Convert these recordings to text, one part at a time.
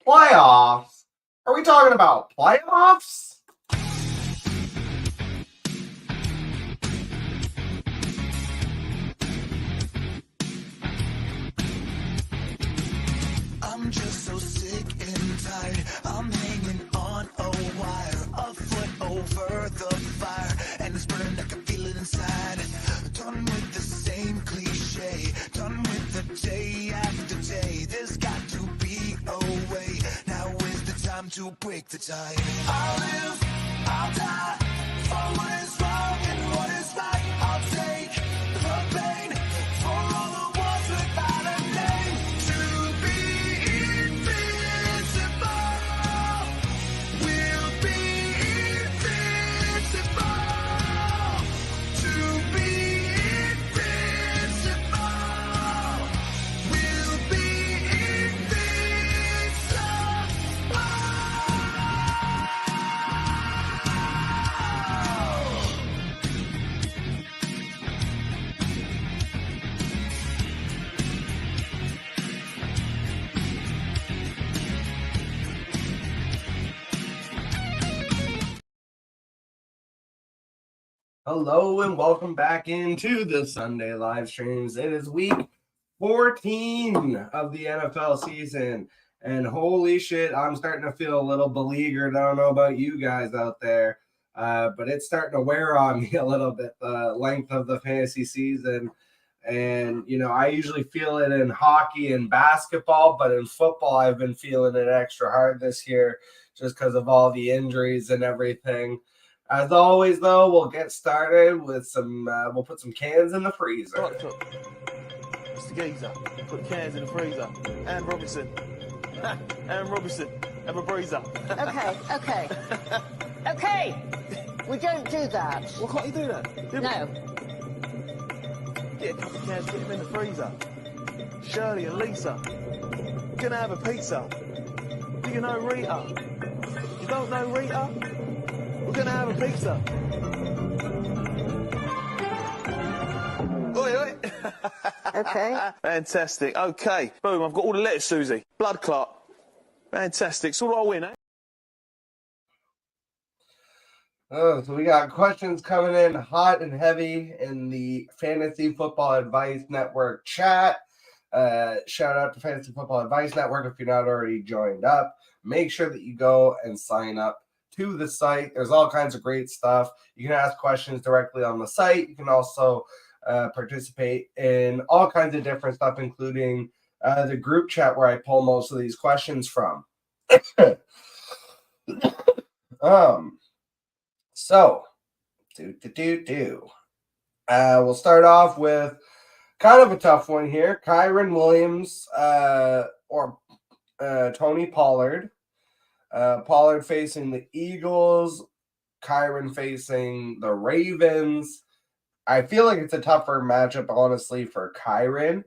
Playoffs? Are we talking about playoffs? I'm just so sick and tired. I'm hanging on a wire, a foot over the fire, and it's burning. I can feel it inside. Done with the same cliche, done with the day after day. There's got to be a way. Now is the time to break the tie. I'll live, I'll die for what is wrong and what is right. I'll take the pain for all the ones without a name. To be invincible, we'll be invincible. To be invincible, we'll be Hello and welcome back into the Sunday live streams. It is week 14 of the NFL season, and holy shit, I'm starting to feel a little beleaguered. I don't know about you guys out there, but it's starting to wear on me a little bit, the length of the fantasy season. And, I usually feel it in hockey and basketball, but in football, I've been feeling it extra hard this year just because of all the injuries and everything. As always, though, we'll get started with some, we'll put some cans in the freezer. It's the geezer. Put cans in the freezer. And Robinson. And Robinson. Have a breezer. Okay. We don't do that. Why can't you do that? No. Get a couple of cans, put them in the freezer. Shirley and Lisa. We're gonna have a pizza. Do you know Rita? You don't know Rita? We're gonna have a pizza. Oi, oi. Okay. Fantastic. Okay. Boom, I've got all the letters, Susie. Blood clot. Fantastic. So what do I win, eh? Oh, so we got questions coming in hot and heavy in the Fantasy Football Advice Network chat. Shout out to Fantasy Football Advice Network if you're not already joined up. Make sure that you go and sign up to the site. There's all kinds of great stuff. You can ask questions directly on the site. You can also participate in all kinds of different stuff, including the group chat where I pull most of these questions from. So, we'll start off with kind of a tough one here. Kyren Williams or Tony Pollard. Pollard facing the Eagles. Kyren facing the Ravens. I feel like it's a tougher matchup, honestly, for Kyren.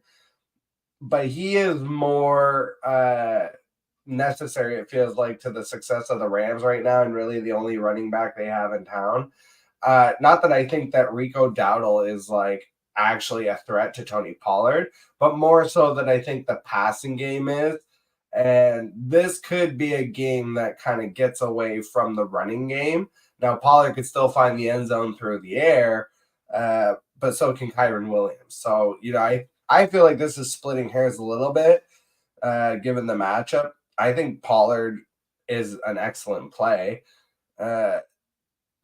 But he is more necessary, it feels like, to the success of the Rams right now, and really the only running back they have in town. Not that I think that Rico Dowdle is like actually a threat to Tony Pollard, but more so that I think the passing game is. And this could be a game that kind of gets away from the running game. Now, Pollard could still find the end zone through the air, but so can Kyren Williams. So, I feel like this is splitting hairs a little bit, given the matchup. I think Pollard is an excellent play. Maybe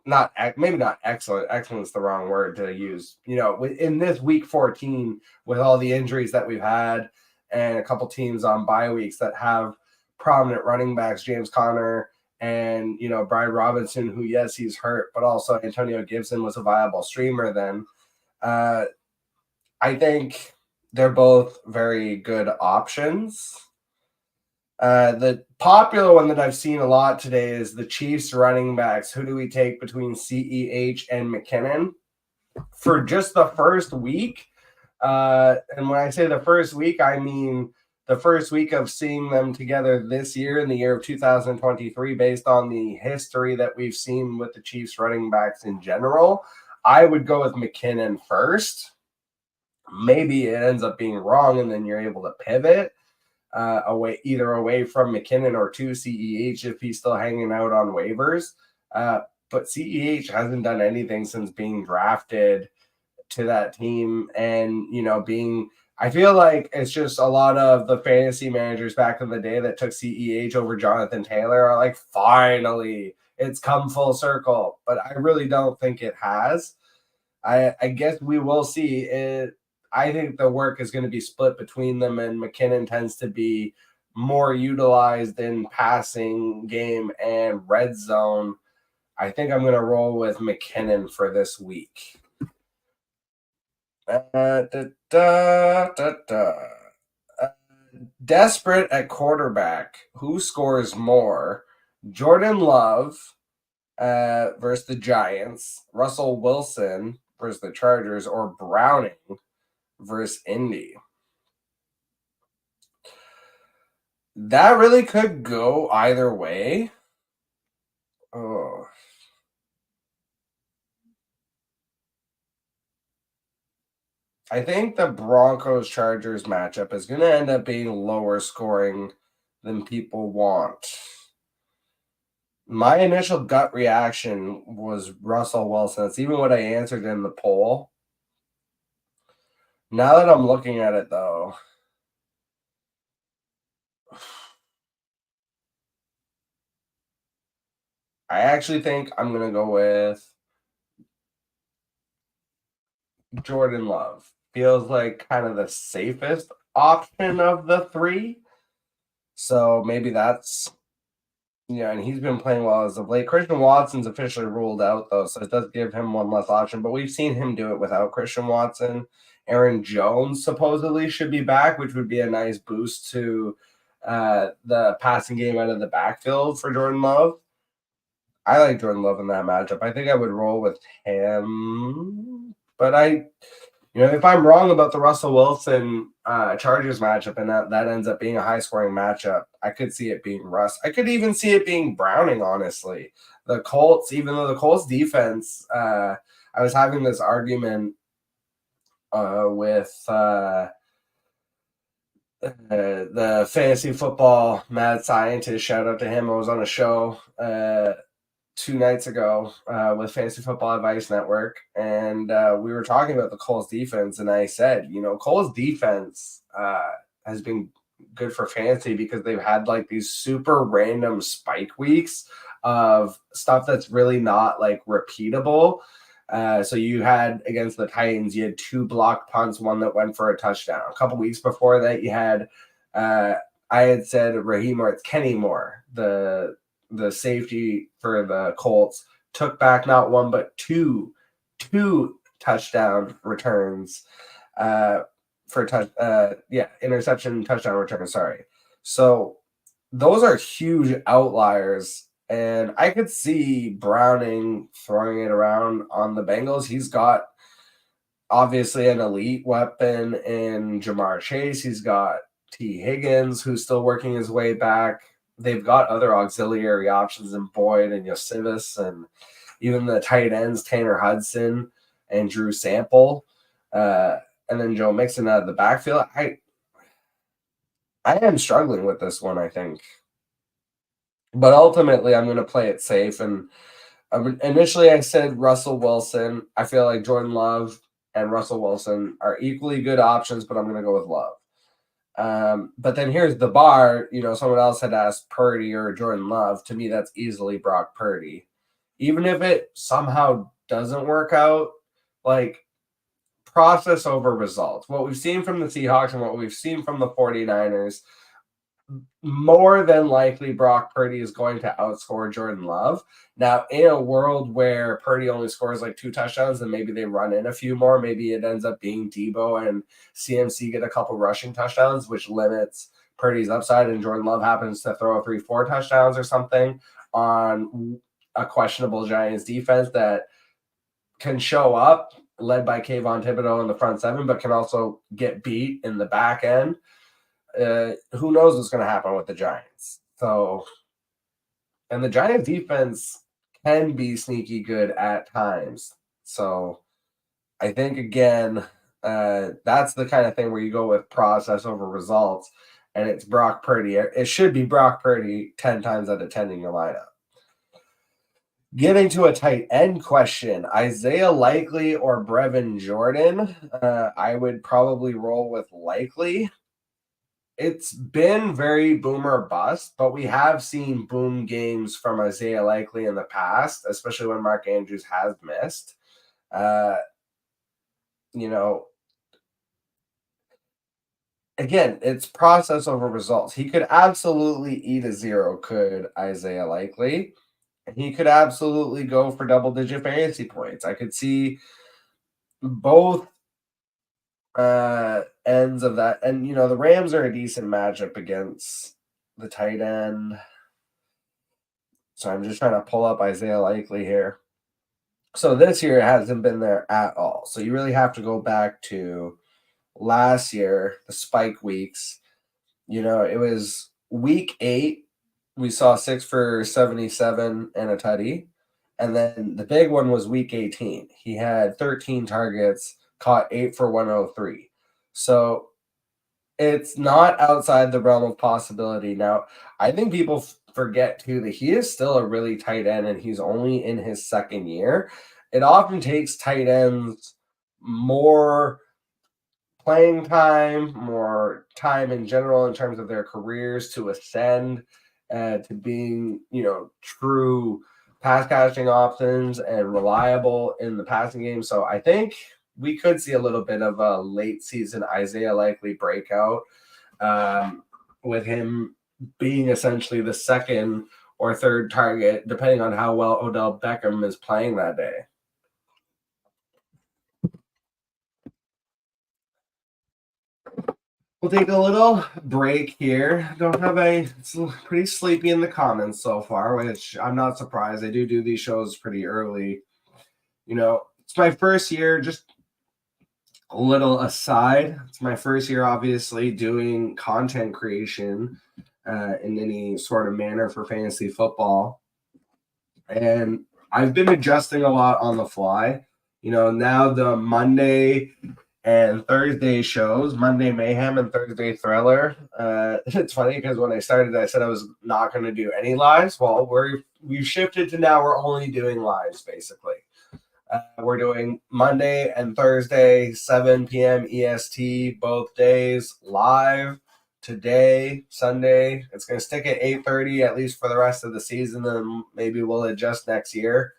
not excellent. Excellent is the wrong word to use. In this week 14, with all the injuries that we've had and a couple teams on bye weeks that have prominent running backs, James Conner and, Brian Robinson, who, yes, he's hurt, but also Antonio Gibson was a viable streamer then. I think they're both very good options. The popular one that I've seen a lot today is the Chiefs running backs. Who do we take between CEH and McKinnon for just the first week? And when I say the first week, I mean the first week of seeing them together this year in the year of 2023, based on the history that we've seen with the Chiefs running backs in general. I would go with McKinnon first. Maybe it ends up being wrong and then you're able to pivot. away from McKinnon or to CEH if he's still hanging out on waivers. But CEH hasn't done anything since being drafted to that team, and I feel like it's just a lot of the fantasy managers back in the day that took CEH over Jonathan Taylor are like, finally, it's come full circle. But I really don't think it has. I guess we will see it. I think the work is going to be split between them, and McKinnon tends to be more utilized in passing game and red zone. I think I'm going to roll with McKinnon for this week. Desperate at quarterback. Who scores more? Jordan Love versus the Giants, Russell Wilson versus the Chargers, or Browning versus Indy. That really could go either way. Oh. I think the Broncos-Chargers matchup is going to end up being lower scoring than people want. My initial gut reaction was Russell Wilson. It's even what I answered in the poll. Now that I'm looking at it, though, I actually think I'm going to go with Jordan Love. Feels like kind of the safest option of the three. So maybe that's, and he's been playing well as of late. Christian Watson's officially ruled out, though, so it does give him one less option. But we've seen him do it without Christian Watson. Aaron Jones supposedly should be back, which would be a nice boost to the passing game out of the backfield for Jordan Love. I like Jordan Love in that matchup. I think I would roll with him. But if I'm wrong about the Russell Wilson Chargers matchup and that ends up being a high-scoring matchup, I could see it being Russ. I could even see it being Browning, honestly. The Colts, even though the Colts defense, I was having this argument with the fantasy football mad scientist. Shout out to him. I was on a show 2 nights ago with Fantasy Football Advice Network, and we were talking about the Colts defense, and I said, Colts defense has been good for fantasy because they've had like these super random spike weeks of stuff that's really not like repeatable. So you had against the Titans, you had 2 blocked punts, one that went for a touchdown. A couple weeks before that, you had I had said Kenny Moore, the safety for the Colts, took back not one but two touchdown returns interception touchdown return. Sorry. So those are huge outliers, and I could see Browning throwing it around on the Bengals. He's got obviously an elite weapon in Jamar Chase. He's got T. Higgins, who's still working his way back. They've got other auxiliary options in Boyd and Yosivas, and even the tight ends, Tanner Hudson and Drew Sample, and then Joe Mixon out of the backfield. I am struggling with this one, I think. But ultimately, I'm going to play it safe. And initially, I said Russell Wilson. I feel like Jordan Love and Russell Wilson are equally good options, but I'm going to go with Love. But then here's the bar. Someone else had asked Purdy or Jordan Love. To me, that's easily Brock Purdy. Even if it somehow doesn't work out, like, process over results. What we've seen from the Seahawks and what we've seen from the 49ers, more than likely Brock Purdy is going to outscore Jordan Love. Now, in a world where Purdy only scores like 2 touchdowns and maybe they run in a few more, maybe it ends up being Debo and CMC get a couple rushing touchdowns, which limits Purdy's upside, and Jordan Love happens to throw 3-4 touchdowns or something on a questionable Giants defense that can show up, led by Kayvon Thibodeau in the front 7, but can also get beat in the back end. Who knows what's going to happen with the Giants? And the Giants defense can be sneaky good at times. So I think, again, that's the kind of thing where you go with process over results. and it's Brock Purdy. It should be Brock Purdy 10 times out of 10 in your lineup. Getting to a tight end question, Isaiah Likely or Brevin Jordan? I would probably roll with Likely. It's been very boom or bust, but we have seen boom games from Isaiah Likely in the past, especially when Mark Andrews has missed. Again, it's process over results. He could absolutely eat a 0, could Isaiah Likely. He could absolutely go for double-digit fantasy points. I could see both ends of that. And, the Rams are a decent matchup against the tight end. So I'm just trying to pull up Isaiah Likely here. So this year it hasn't been there at all. So you really have to go back to last year, the spike weeks. It was week 8. We saw 6 for 77 and a tutty. And then the big one was week 18. He had 13 targets, caught 8 for 103. So it's not outside the realm of possibility. Now, I think people forget too that he is still a really tight end and he's only in his second year. It often takes tight ends more playing time, more time in general in terms of their careers to ascend to being, true pass catching options and reliable in the passing game. So I think we could see a little bit of a late season Isaiah Likely breakout with him being essentially the second or third target, depending on how well Odell Beckham is playing that day. We'll take a little break here. It's pretty sleepy in the comments so far, which I'm not surprised. I do these shows pretty early. It's my first year, just a little aside. It's my first year, obviously, doing content creation in any sort of manner for fantasy football. And I've been adjusting a lot on the fly. Now the Monday and Thursday shows, Monday Mayhem and Thursday Thriller. It's funny because when I started, I said I was not going to do any lives. Well, we've shifted to now we're only doing lives, basically. We're doing Monday and Thursday, 7 p.m. EST, both days, live. Today, Sunday, it's going to stick at 8:30 at least for the rest of the season, and maybe we'll adjust next year.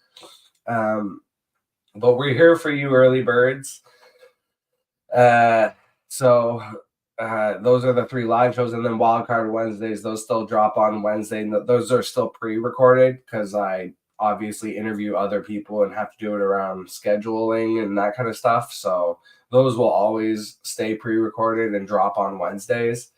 But we're here for you, early birds. So those are the 3 live shows, and then Wildcard Wednesdays, those still drop on Wednesday. Those are still pre-recorded because I obviously interview other people and have to do it around scheduling and that kind of stuff. So those will always stay pre-recorded and drop on Wednesdays.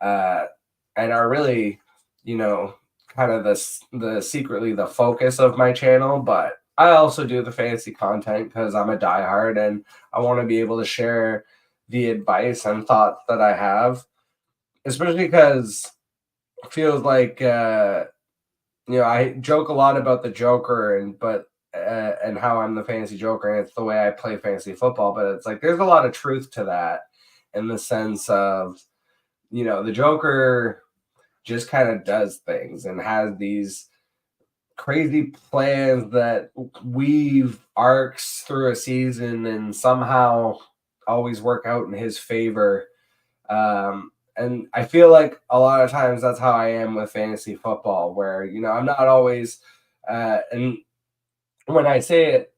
And are really, kind of the secretly the focus of my channel, but I also do the fantasy content because I'm a diehard and I want to be able to share the advice and thoughts that I have, especially because it feels like, I joke a lot about the Joker and how I'm the fantasy Joker and it's the way I play fantasy football, but it's like there's a lot of truth to that in the sense of, the Joker just kind of does things and has these crazy plans that weave arcs through a season and somehow always work out in his favor. And I feel like a lot of times that's how I am with fantasy football, where, I'm not always, and when I say it,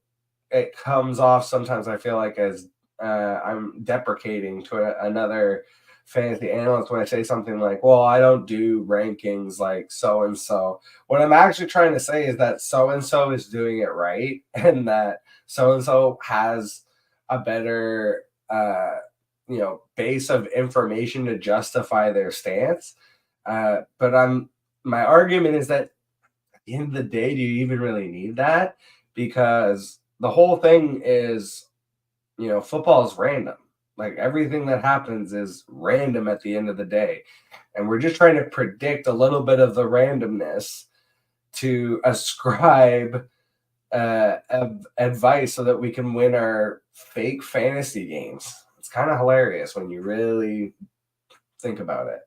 it comes off sometimes I feel like as I'm deprecating to another fantasy analyst when I say something like, well, I don't do rankings like so-and-so. What I'm actually trying to say is that so-and-so is doing it right and that so-and-so has a better, base of information to justify their stance. But my argument is that at the end of the day, do you even really need that? Because the whole thing is, football is random. Like everything that happens is random at the end of the day. And we're just trying to predict a little bit of the randomness to ascribe advice so that we can win our fake fantasy games. It's kind of hilarious when you really think about it.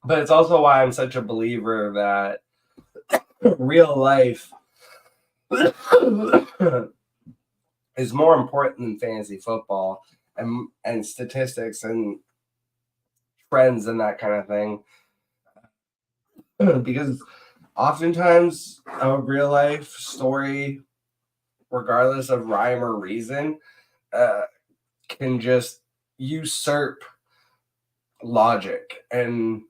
But it's also why I'm such a believer that real life is more important than fantasy football and statistics and trends and that kind of thing. Because oftentimes a real life story, regardless of rhyme or reason, can just usurp logic. And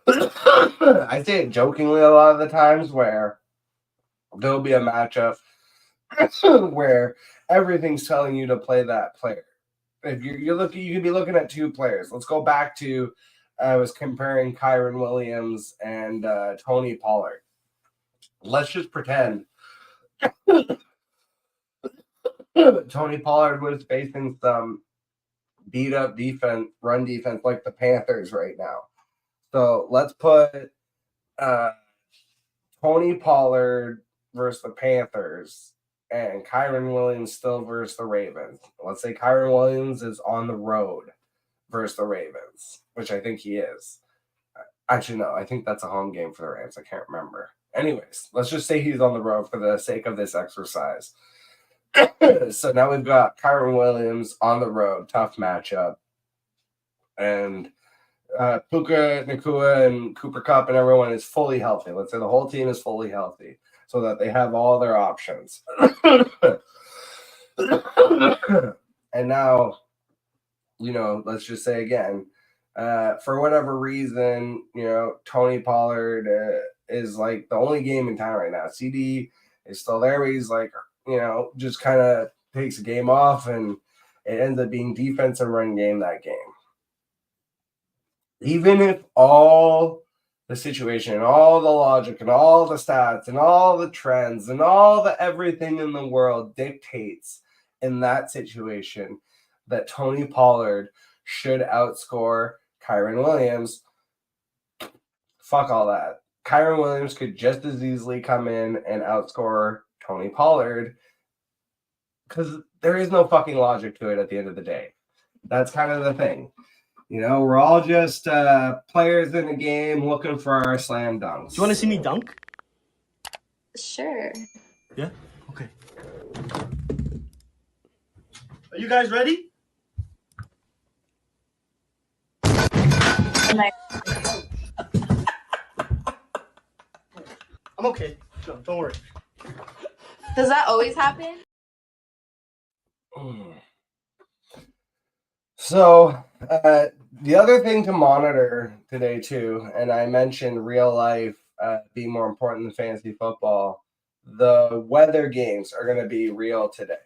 I say it jokingly a lot of the times where there'll be a matchup where everything's telling you to play that player. If you're looking, you could be looking at two players. Let's go back to I was comparing Kyren Williams and Tony Pollard. Let's just pretend Tony Pollard was facing some beat up defense, run defense like the Panthers right now. So let's put Tony Pollard versus the Panthers and Kyren Williams still versus the Ravens. Let's say Kyren Williams is on the road versus the Ravens, which I think he is. Actually, no, I think that's a home game for the Rams. I can't remember. Anyways, let's just say he's on the road for the sake of this exercise. So now we've got Kyren Williams on the road, tough matchup. And Puka Nacua and Cooper Kupp and everyone is fully healthy. Let's say the whole team is fully healthy so that they have all their options. And now, let's just say again, for whatever reason, Tony Pollard is like the only game in town right now. CD is still there, but he's like, just kind of takes a game off, and it ends up being defense and run game that game. Even if all the situation and all the logic and all the stats and all the trends and all the everything in the world dictates in that situation that Tony Pollard should outscore Kyren Williams, fuck all that. Kyren Williams could just as easily come in and outscore Tony Pollard because there is no fucking logic to it at the end of the day. That's kind of the thing. We're all just players in a game looking for our slam dunks. Do you want to see me dunk? Sure. Yeah? Okay. Are you guys ready? I'm okay. No, don't worry. Does that always happen? So the other thing to monitor today too, and I mentioned real life being more important than fantasy football, the weather games are going to be real today.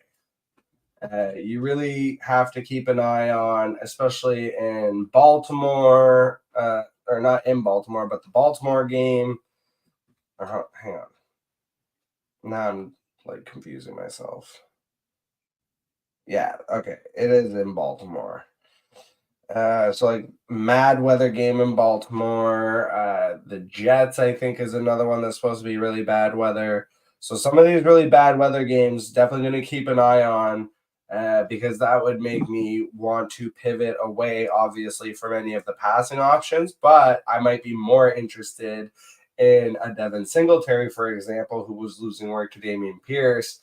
You really have to keep an eye on, especially in Baltimore, or not in Baltimore, but the Baltimore game. Hang on. Now I'm confusing myself. Yeah, okay. It is in Baltimore. So mad weather game in Baltimore. The Jets, I think, is another one that's supposed to be really bad weather. So some of these really bad weather games, definitely going to keep an eye on because that would make me want to pivot away, obviously, from any of the passing options. But I might be more interested in a Devin Singletary, for example, who was losing work to Dameon Pierce.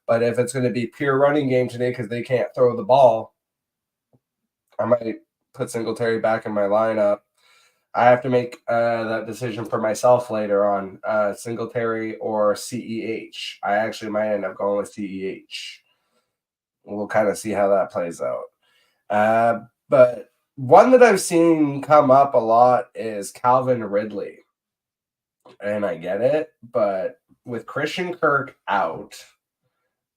But if it's going to be pure running game today because they can't throw the ball, I might put Singletary back in my lineup. I have to make that decision for myself later on, Singletary or CEH. I actually might end up going with CEH. We'll kind of see how that plays out. But one that I've seen come up a lot is Calvin Ridley. And I get it, but with Christian Kirk out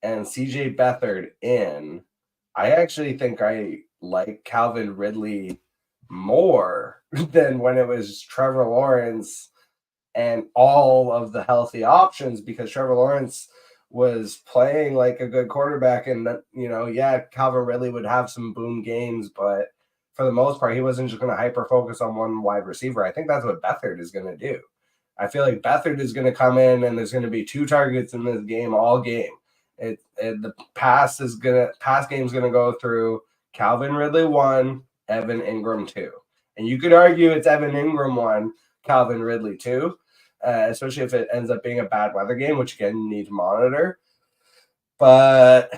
and CJ Beathard in, I actually think I like Calvin Ridley more than when it was Trevor Lawrence and all of the healthy options, because Trevor Lawrence was playing like a good quarterback, and Calvin Ridley would have some boom games, but for the most part, he wasn't just going to hyper focus on one wide receiver. I think that's what Beathard is going to do. I feel like Beathard is going to come in and there's going to be 2 targets in this game all game. The pass game is going to go through Calvin Ridley 1, Evan Ingram 2. And you could argue it's Evan Ingram 1, Calvin Ridley 2, especially if it ends up being a bad weather game, which again you need to monitor. But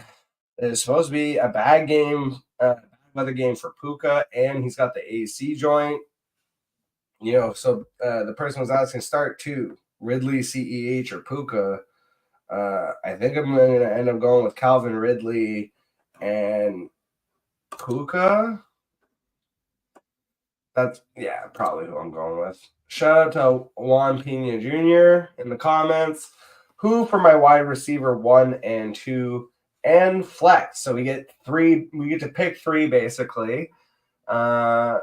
it's supposed to be a bad game, bad weather game for Puka, and he's got the AC joint. So the person was asking start 2, Ridley, CEH, or Puka. I think I'm going to end up going with Calvin Ridley and Puka. That's, probably who I'm going with. Shout out to Juan Pena Jr. in the comments. Who for my wide receiver 1 and 2 and flex? So we get 3. We get to pick 3 basically. Out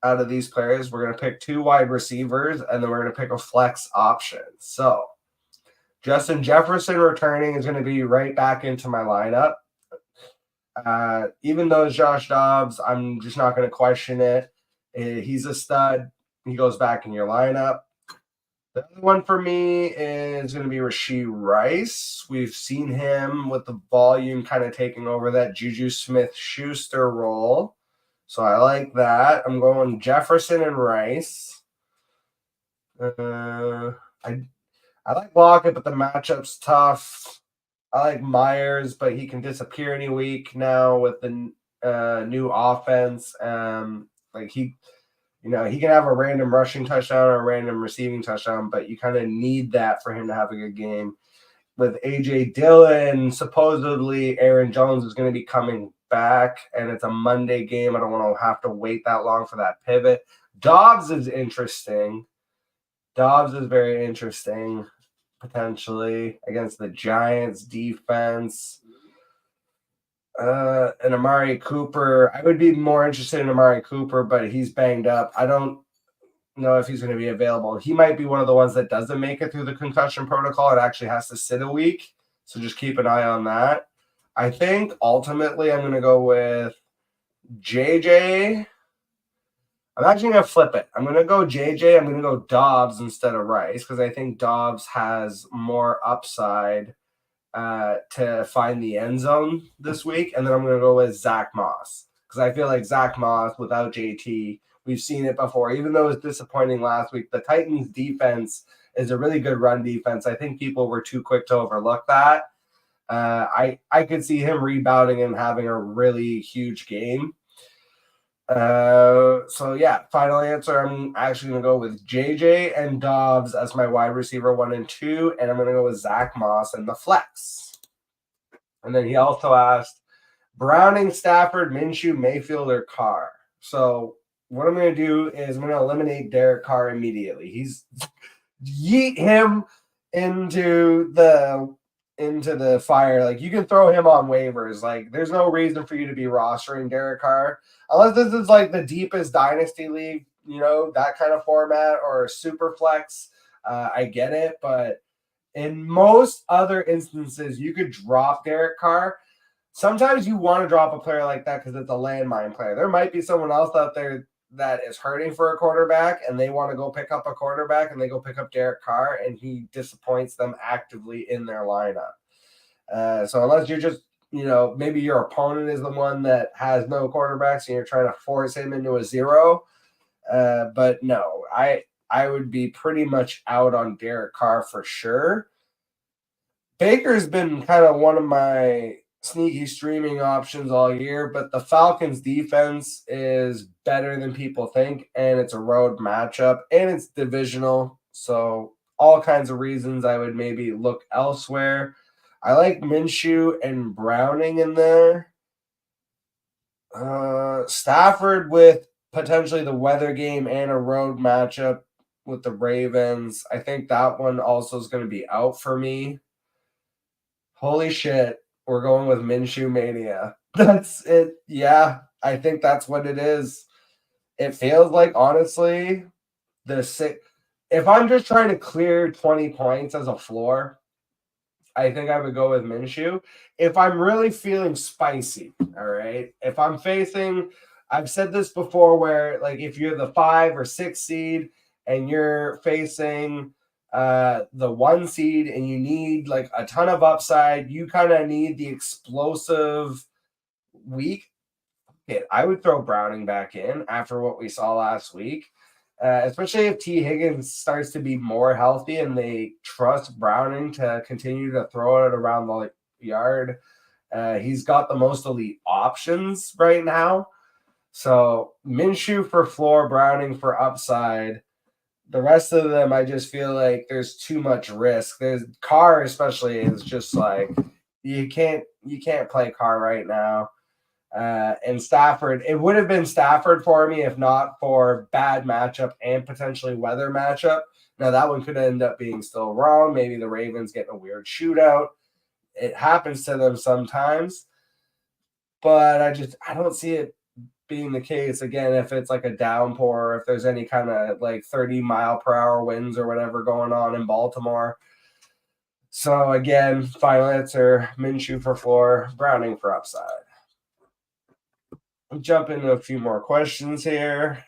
of these players, we're going to pick 2 wide receivers, and then we're going to pick a flex option. So Justin Jefferson returning is going to be right back into my lineup. Even though it's Josh Dobbs, I'm just not going to question it. He's a stud. He goes back in your lineup. The other one for me is going to be Rashee Rice. We've seen him with the volume kind of taking over that Juju Smith-Schuster role. So I like that. I'm going Jefferson and Rice. I like Lockett, but the matchup's tough. I like Myers, but he can disappear any week now with the new offense. He can have a random rushing touchdown or a random receiving touchdown, but you kind of need that for him to have a good game. With A.J. Dillon, supposedly Aaron Jones is going to be coming back, and it's a Monday game. I don't want to have to wait that long for that pivot. Dobbs is interesting. Dobbs is very interesting, potentially, against the Giants defense. And Amari Cooper, I would be more interested in Amari Cooper, but he's banged up. I don't know if he's going to be available. He might be one of the ones that doesn't make it through the concussion protocol. It actually has to sit a week, so just keep an eye on that. I think ultimately I'm going to go with JJ. I'm actually going to flip it. I'm going to go JJ. I'm going to go Dobbs instead of Rice because I think Dobbs has more upside to find the end zone this week. And then I'm going to go with Zach Moss because I feel like Zach Moss without JT, we've seen it before. Even though it was disappointing last week, the Titans defense is a really good run defense. I think people were too quick to overlook that. I could see him rebounding and having a really huge game. Final answer. I'm actually going to go with JJ and Dobbs as my wide receiver 1 and 2, and I'm going to go with Zach Moss and the flex. And then he also asked Browning, Stafford, Minshew, Mayfield, or Carr. So what I'm going to do is I'm going to eliminate Derek Carr immediately. He's yeet him into the fire. Like, you can throw him on waivers. Like, there's no reason for you to be rostering Derek Carr unless this is like the deepest dynasty league, that kind of format, or super flex. I get it, but in most other instances, you could drop Derek Carr. Sometimes you want to drop a player like that because it's a landmine player. There might be someone else out there that is hurting for a quarterback and they want to go pick up a quarterback and they go pick up Derek Carr and he disappoints them actively in their lineup. So unless you're just, maybe your opponent is the one that has no quarterbacks and you're trying to force him into a 0. But no, I would be pretty much out on Derek Carr for sure. Baker's been kind of one of my sneaky streaming options all year, but the Falcons defense is better than people think, and it's a road matchup, and it's divisional. So all kinds of reasons I would maybe look elsewhere. I like Minshew and Browning in there. Stafford with potentially the weather game and a road matchup with the Ravens. I think that one also is going to be out for me. Holy shit. We're going with Minshew Mania. That's it. Yeah, I think that's what it is. It feels like, honestly, if I'm just trying to clear 20 points as a floor, I think I would go with Minshew. If I'm really feeling spicy, all right? If I'm facing, I've said this before, where like if you're the 5 or 6 seed and you're facing the 1 seed and you need like a ton of upside, you kind of need the explosive week. it, I would throw Browning back in after what we saw last week, especially if T. Higgins starts to be more healthy and they trust Browning to continue to throw it around the yard. He's got the most elite options right now. So Minshew for floor, Browning for upside. The rest of them, I just feel like there's too much risk. There's Carr, especially, is just like you can't play Carr right now. And Stafford, it would have been Stafford for me if not for bad matchup and potentially weather matchup. Now that one could end up being still wrong. Maybe the Ravens getting a weird shootout. It happens to them sometimes, but I don't see it being the case again if it's like a downpour, if there's any kind of like 30-mile-per-hour winds or whatever going on in Baltimore. So again, final answer: Minshew for floor, Browning for upside. I'll jump into a few more questions here.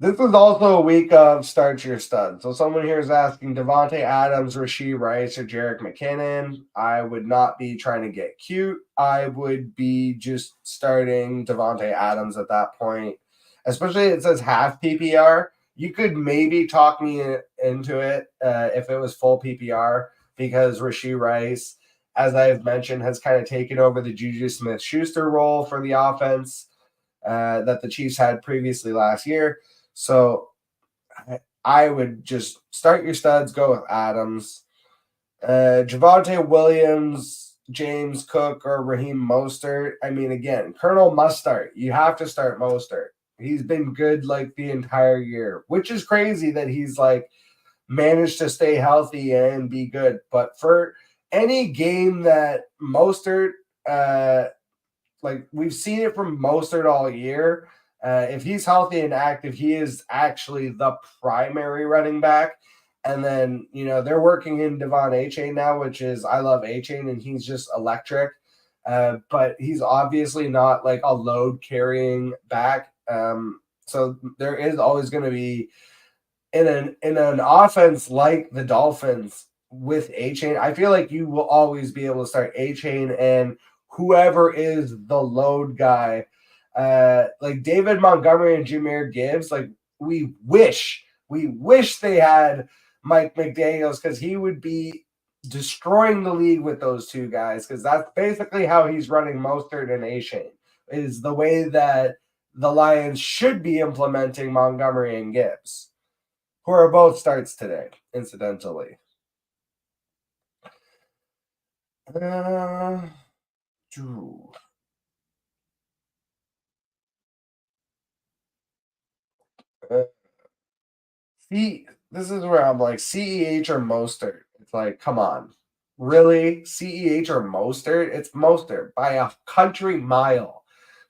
This is also a week of start your stud. So someone here is asking Davante Adams, Rashee Rice, or Jerick McKinnon. I would not be trying to get cute. I would be just starting Davante Adams at that point. Especially it says half PPR. You could maybe talk me into it if it was full PPR because Rashee Rice, as I've mentioned, has kind of taken over the Juju Smith-Schuster role for the offense that the Chiefs had previously last year. So I would just start your studs, go with Adams. Javonte Williams, James Cook, or Raheem Mostert. I mean, again, Colonel must start. You have to start Mostert. He's been good like the entire year, which is crazy that he's like managed to stay healthy and be good. But for any game that Mostert, like we've seen it from Mostert all year, if he's healthy and active, he is actually the primary running back. And then, they're working in Devon Achane now, which is, I love Achane, and he's just electric. But he's obviously not like a load carrying back. So there is always going to be in an offense like the Dolphins with Achane. I feel like you will always be able to start Achane and whoever is the load guy. Like David Montgomery and Jahmyr Gibbs, like we wish they had Mike McDaniels because he would be destroying the league with those two guys because that's basically how he's running Mostert and Achane is the way that the Lions should be implementing Montgomery and Gibbs, who are both starts today, incidentally. See, this is where I'm like, CEH or Mostert. It's like, come on. Really? CEH or Mostert? It's Mostert by a country mile.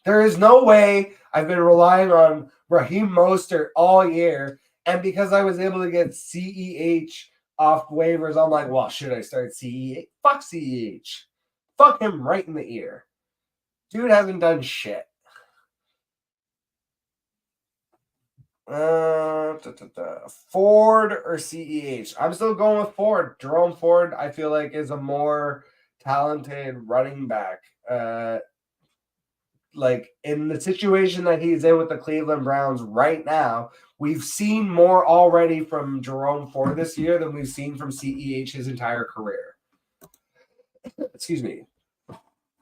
There is no way I've been relying on Raheem Mostert all year, and because I was able to get CEH off waivers, I'm like, well, should I start CEH? Fuck CEH. Fuck him right in the ear. Dude hasn't done shit. Ford or CEH? I'm still going with Ford. Jerome Ford, I feel like, is a more talented running back. Like in the situation that he's in with the Cleveland Browns right now, we've seen more already from Jerome Ford this year than we've seen from CEH his entire career. Excuse me.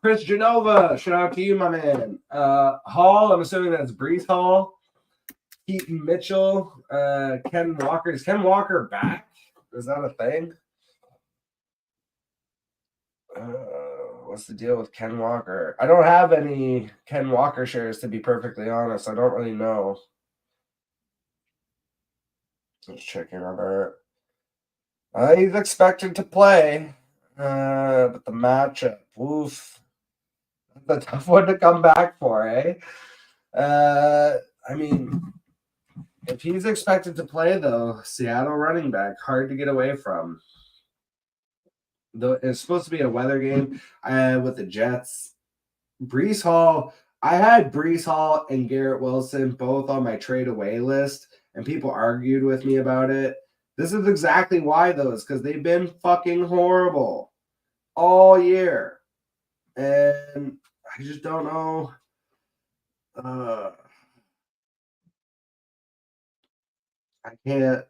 Chris Genova, shout out to you, my man. Hall, I'm assuming that's Breece Hall. Keaton Mitchell, Ken Walker. Is Ken Walker back? Is that a thing? What's the deal with Ken Walker? I don't have any Ken Walker shares, to be perfectly honest. I don't really know. Just checking on that. He's expected to play, but the matchup, oof. That's a tough one to come back for, eh? I mean, if he's expected to play, though, Seattle running back, hard to get away from. It's supposed to be a weather game with the Jets. Breece Hall, I had Breece Hall and Garrett Wilson both on my trade away list, and people argued with me about it. This is exactly why, though, is because they've been fucking horrible. all year. And I just don't know. I can't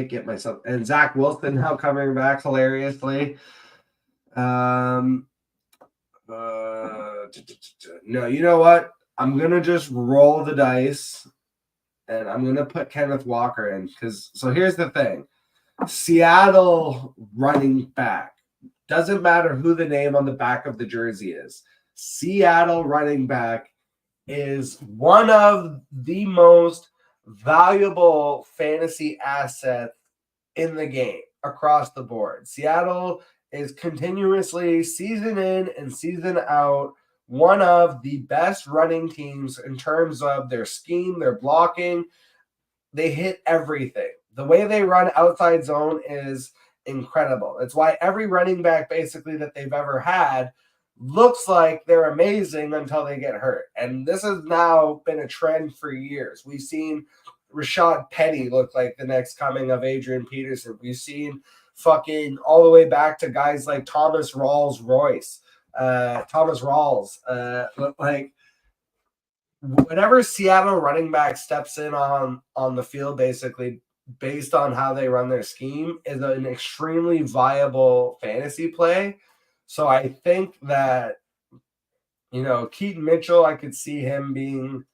get myself. And Zach Wilson now coming back hilariously. No, you know what? I'm gonna just roll the dice, and I'm gonna put Kenneth Walker in because. So here's the thing: Seattle running back, doesn't matter who the name on the back of the jersey is. Seattle running back is one of the most valuable fantasy assets in the game across the board. Seattle is continuously, season in and season out, one of the best running teams in terms of their scheme, their blocking. They hit everything. The way they run outside zone is incredible. It's why every running back basically that they've ever had looks like they're amazing until they get hurt. And this has now been a trend for years. We've seen Rashad Penny look like the next coming of Adrian Peterson. We've seen fucking all the way back to guys like Thomas Rawls. Like whenever Seattle running back steps in on the field, basically based on how they run their scheme, is an extremely viable fantasy play. So I think that, Keaton Mitchell, I could see him being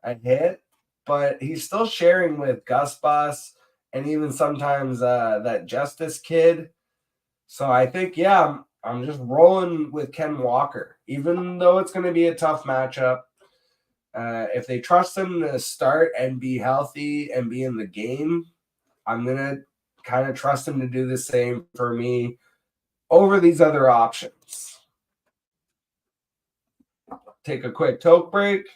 a hit, but he's still sharing with Gus Bus and even sometimes that Justice kid. So I think, I'm just rolling with Ken Walker, even though it's going to be a tough matchup. If they trust him to start and be healthy and be in the game, I'm going to kind of trust him to do the same for me over these other options. Take a quick toke break.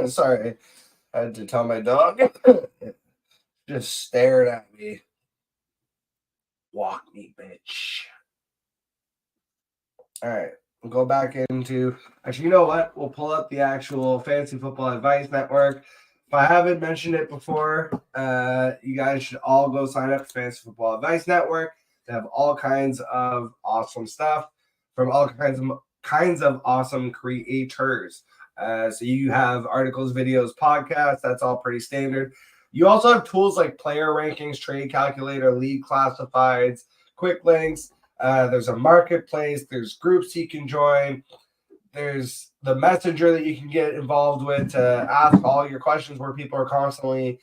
Sorry, I had to tell my dog. Just stared at me. Walk me, bitch. All right, we'll go back into. Actually, you know what? We'll pull up the actual Fantasy Football Advice Network. If I haven't mentioned it before, you guys should all go sign up for Fantasy Football Advice Network. They have all kinds of awesome stuff from all kinds of awesome creators. So you have articles, videos, podcasts. That's all pretty standard. You also have tools like player rankings, trade calculator, league classifieds, quick links. There's a marketplace. There's groups you can join. There's the messenger that you can get involved with to ask all your questions where people are constantly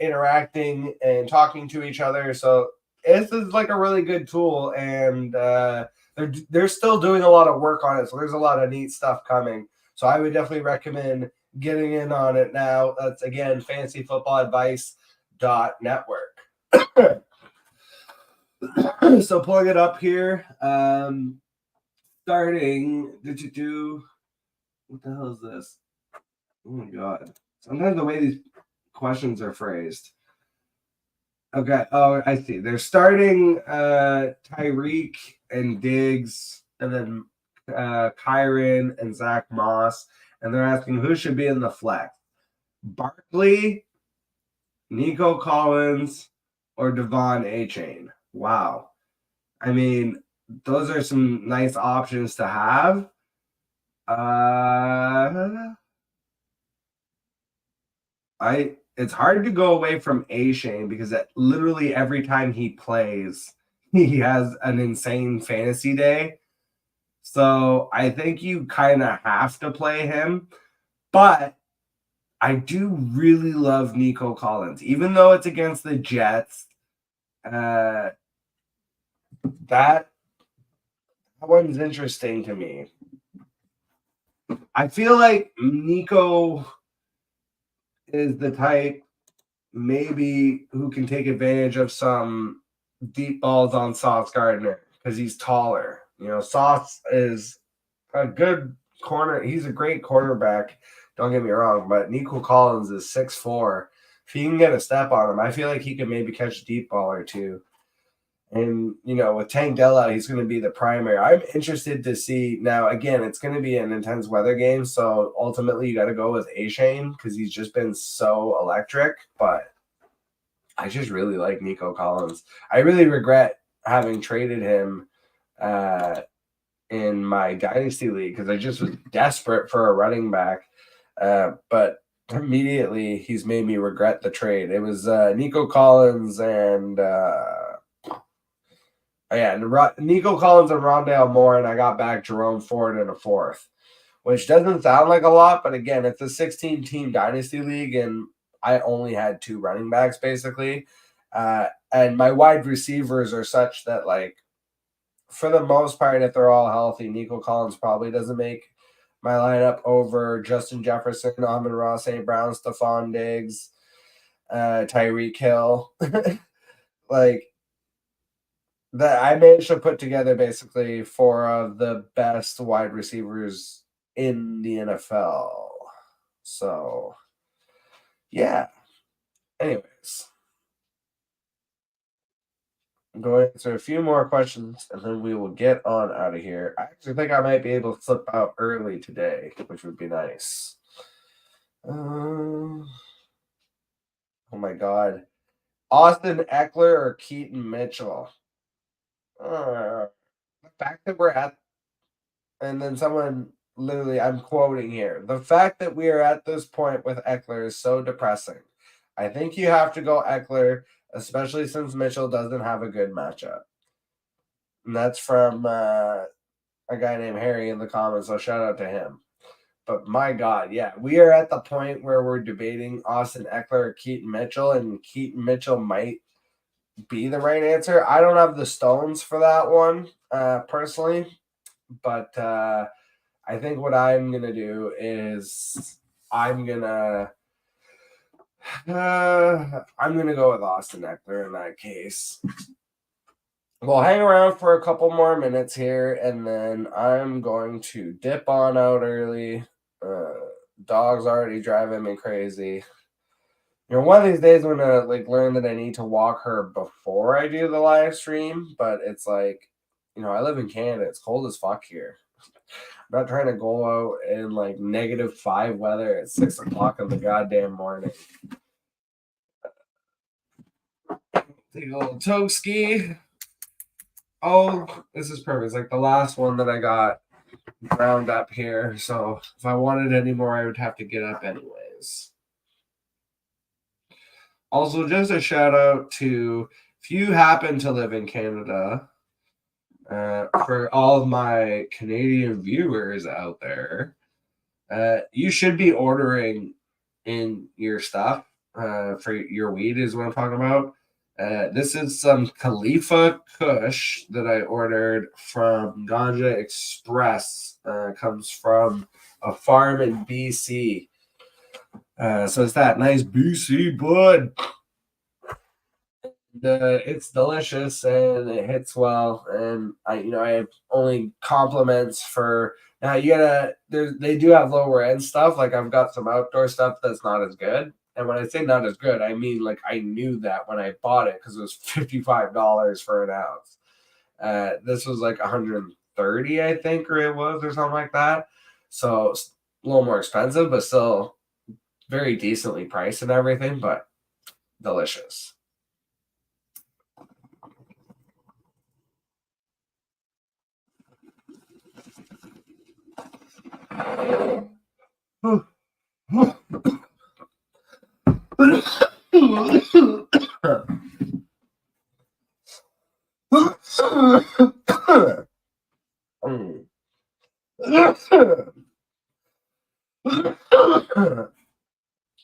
interacting and talking to each other. So this is like a really good tool, and they're still doing a lot of work on it. So there's a lot of neat stuff coming. So I would definitely recommend getting in on it now. That's, again, fantasyfootballadvice.network. So pulling it up here, starting, what the hell is this? Oh my God. Sometimes the way these questions are phrased. Okay. Oh, I see. They're starting Tyreek and Diggs, and then Kyren and Zach Moss, and they're asking who should be in the flex: Barkley, Nico Collins, or Devon Achane. Wow. I mean, those are some nice options to have. It's hard to go away from Achane because literally every time he plays, he has an insane fantasy day. So I think you kind of have to play him. But I do really love Nico Collins, even though it's against the Jets. That one's interesting to me. I feel like Nico is the type maybe who can take advantage of some deep balls on Sauce Gardner because he's taller. Sauce is a good corner. He's a great quarterback Don't get me wrong, but Nico Collins is 6'4". If he can get a step on him, I feel like he could maybe catch a deep ball or two. And, with Tank Dell out, he's going to be the primary. I'm interested to see. Now, again, it's going to be an intense weather game, so ultimately you got to go with A-Shane because he's just been so electric. But I just really like Nico Collins. I really regret having traded him in my Dynasty League because I just was desperate for a running back. But immediately he's made me regret the trade. It was Nico Collins and Nico Collins and Rondale Moore, and I got back Jerome Ford in a fourth, which doesn't sound like a lot, but again, it's a 16-team Dynasty League, and I only had 2 running backs basically, and my wide receivers are such that, like, for the most part, if they're all healthy, Nico Collins probably doesn't make my lineup over Justin Jefferson, Amon-Ra St. Brown, Stephon Diggs, Tyreek Hill. Like, that I managed to put together basically 4 of the best wide receivers in the NFL. So, yeah. Anyways, I'm going to answer a few more questions and then we will get on out of here. I actually think I might be able to slip out early today, which would be nice. Oh my God. Austin Eckler or Keaton Mitchell? The fact that we're at, and then someone literally, I'm quoting here, the fact that we are at this point with Eckler is so depressing. I think you have to go Eckler, especially since Mitchell doesn't have a good matchup. And that's from a guy named Harry in the comments, so shout out to him. But my God, yeah, we are at the point where we're debating Austin Eckler or Keaton Mitchell, and Keaton Mitchell might be the right answer. I don't have the stones for that one personally, but I think what I'm gonna do is I'm gonna go with Austin Eckler in that case. We'll hang around for a couple more minutes here, and then I'm going to dip on out early. Dog's already driving me crazy. One of these days I'm gonna learn that I need to walk her before I do the live stream, but it's like, I live in Canada. It's cold as fuck here. I'm not trying to go out in -5 weather at 6 o'clock in the goddamn morning. Take a little toe ski. Oh, this is perfect. It's like the last one that I got ground up here. So if I wanted any more, I would have to get up anyways. Also, just a shout out to, if you happen to live in Canada, for all of my Canadian viewers out there, you should be ordering in your stuff for your weed is what I'm talking about. This is some Khalifa Kush that I ordered from Ganja Express. Comes from a farm in BC. So it's that nice BC bud. It's delicious and it hits well. And I have only compliments for now. They do have lower end stuff. Like I've got some outdoor stuff that's not as good. And when I say not as good, I mean I knew that when I bought it because it was $55 for an ounce. This was $130, I think, or it was, or something like that. So it's a little more expensive, but still very decently priced and everything, but delicious.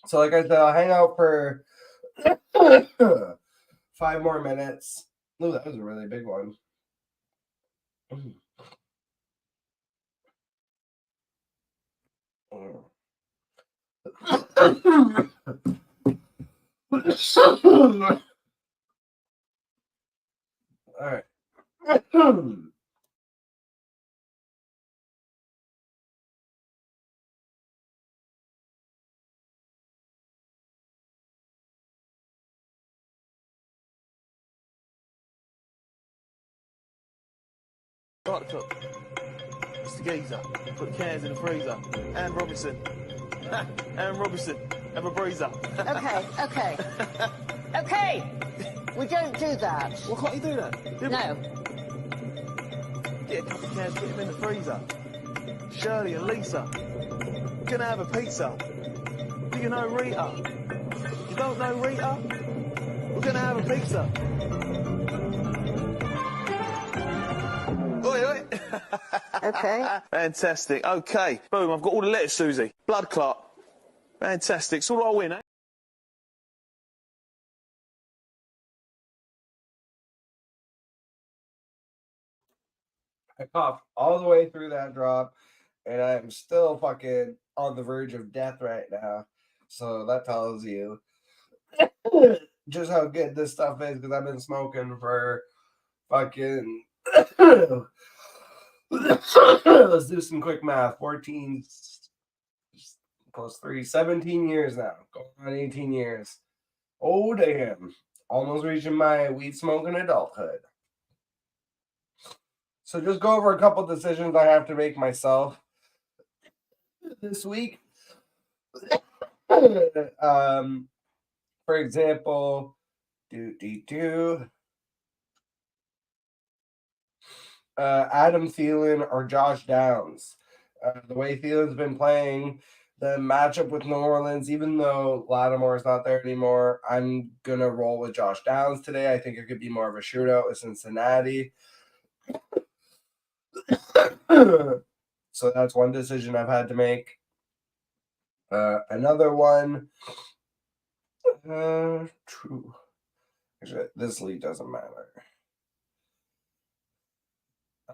So like I said, I'll hang out for 5 more minutes. Ooh, that was a really big one. All right. Start the clock. It's the geezer. Put the cans in the freezer. Anne Robinson. Anne Robinson. Have a breezer. Okay. Okay. We don't do that. Well, can't you do that? No. Get a couple of cans, put them in the freezer. Shirley and Lisa. Gonna have a pizza. Do you know Rita? You don't know Rita? We're gonna have a pizza. Oi, oi. Okay. Fantastic. Okay. Boom, I've got all the letters, Susie. Blood clot. Fantastic. So what do I win, eh? I coughed all the way through that drop, and I'm still fucking on the verge of death right now. So that tells you just how good this stuff is, because I've been smoking for fucking let's do some quick math. 14 plus 3, 17 years now. Going on 18 years. Oh damn. Almost reaching my weed smoking adulthood. So just go over a couple decisions I have to make myself this week. For example, Adam Thielen or Josh Downs. The way Thielen's been playing, the matchup with New Orleans, even though Lattimore's not there anymore, I'm going to roll with Josh Downs today. I think it could be more of a shootout with Cincinnati. So that's one decision I've had to make. Another one, true. Actually, this league doesn't matter.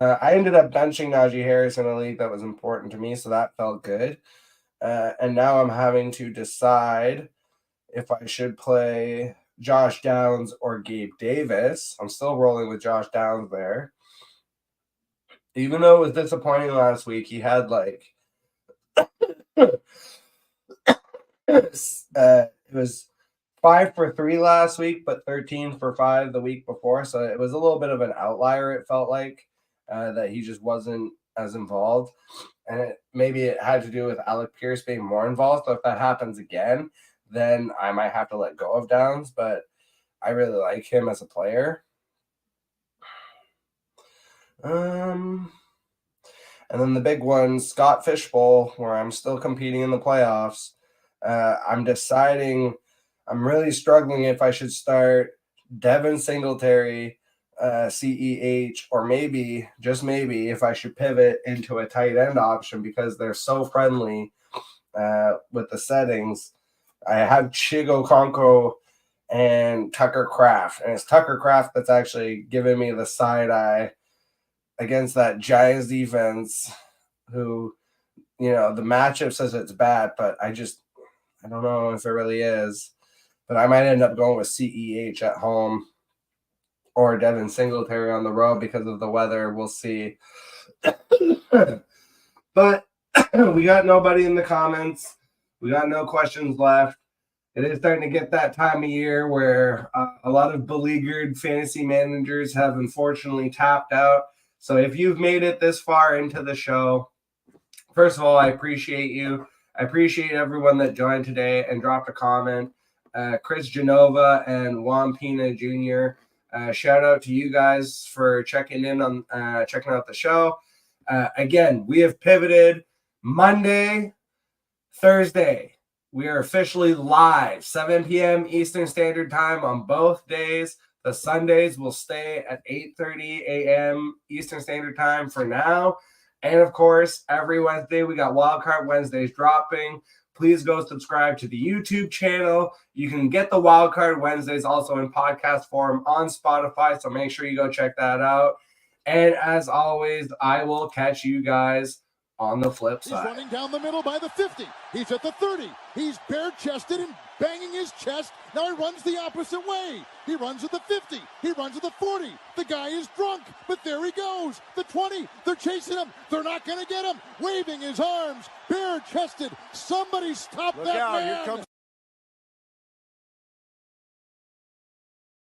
I ended up benching Najee Harris in a league that was important to me, so that felt good. And now I'm having to decide if I should play Josh Downs or Gabe Davis. I'm still rolling with Josh Downs there. Even though it was disappointing last week, he had like it was 5 for 3 last week, but 13 for 5 the week before. So it was a little bit of an outlier, it felt like, that he just wasn't as involved. And maybe it had to do with Alec Pierce being more involved. So if that happens again, then I might have to let go of Downs. But I really like him as a player. And then the big one, Scott Fishbowl, where I'm still competing in the playoffs. I'm deciding, I'm really struggling if I should start Devin Singletary, CEH, or maybe, just maybe, if I should pivot into a tight end option because they're so friendly with the settings. I have Chigo Konko and Tucker Kraft, and it's Tucker Kraft that's actually giving me the side eye against that Giants defense who, you know, the matchup says it's bad, but I don't know if it really is. But I might end up going with CEH at home or Devin Singletary on the road because of the weather. We'll see. But we got nobody in the comments. We got no questions left. It is starting to get that time of year where a lot of beleaguered fantasy managers have unfortunately tapped out. So if you've made it this far into the show, first of all, I appreciate you. I appreciate everyone that joined today and dropped a comment. Chris Genova and Juan Pina Jr., shout out to you guys for checking in on checking out the show. Again, we have pivoted Monday, Thursday. We are officially live, 7 p.m. Eastern Standard Time on both days. The Sundays will stay at 8:30 a.m. Eastern Standard Time for now. And, of course, every Wednesday, we got Wildcard Wednesdays dropping. Please go subscribe to the YouTube channel. You can get the Wildcard Wednesdays also in podcast form on Spotify, so make sure you go check that out. And, as always, I will catch you guys on the flip side. He's running down the middle by the 50. He's at the 30. He's bare-chested and banging his chest. Now he runs the opposite way. He runs at the 50. He runs at the 40. The guy is drunk, but there he goes. The 20. They're chasing him. They're not going to get him. Waving his arms, bare-chested. Somebody stop that man. Here comes